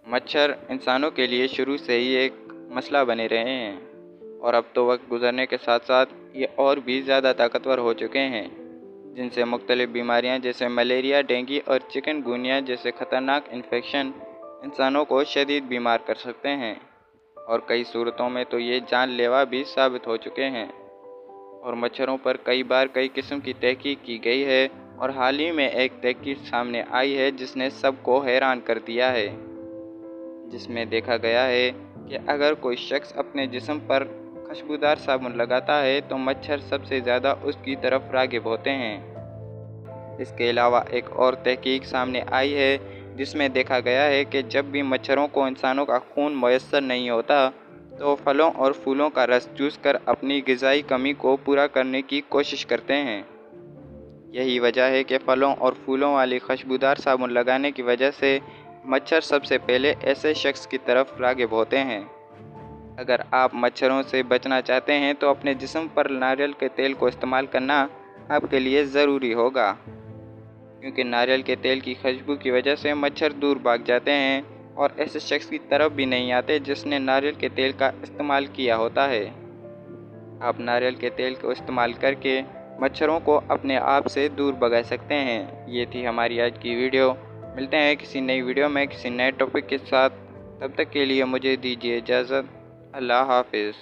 मच्छर इंसानों के लिए शुरू से ही एक मसला बने रहे हैं और अब तो वक्त गुजरने के साथ साथ ये और भी ज़्यादा ताकतवर हो चुके हैं, जिनसे मुख्तलिफ़ बीमारियां जैसे मलेरिया, डेंगू और चिकनगुनिया जैसे ख़तरनाक इन्फेक्शन इंसानों को शदीद बीमार कर सकते हैं और कई सूरतों में तो ये जानलेवा भी साबित हो चुके हैं। और मच्छरों पर कई बार कई किस्म की तहकीक की गई है और हाल ही में एक तहकीक सामने आई है जिसने सबको हैरान कर दिया है, जिसमें देखा गया है कि अगर कोई शख्स अपने जिस्म पर खुशबूदार साबुन लगाता है तो मच्छर सबसे ज़्यादा उसकी तरफ राग़िब होते हैं। इसके अलावा एक और तहकीक सामने आई है जिसमें देखा गया है कि जब भी मच्छरों को इंसानों का खून मयस्सर नहीं होता तो फलों और फूलों का रस चूस कर अपनी ग़िज़ाई कमी को पूरा करने की कोशिश करते हैं। यही वजह है कि फलों और फूलों वाली खुशबूदार साबुन लगाने की वजह से मच्छर सबसे पहले ऐसे शख्स की तरफ राग़िब होते हैं। अगर आप मच्छरों से बचना चाहते हैं तो अपने जिस्म पर नारियल के तेल को इस्तेमाल करना आपके लिए ज़रूरी होगा, क्योंकि नारियल के तेल की खुशबू की वजह से मच्छर दूर भाग जाते हैं और ऐसे शख्स की तरफ भी नहीं आते जिसने नारियल के तेल का इस्तेमाल किया होता है। आप नारियल के तेल को इस्तेमाल करके मच्छरों को अपने आप से दूर भगा सकते हैं। ये थी हमारी आज की वीडियो। मिलते हैं किसी नई वीडियो में किसी नए टॉपिक के साथ। तब तक के लिए मुझे दीजिए इजाज़त। अल्लाह हाफ़िज़।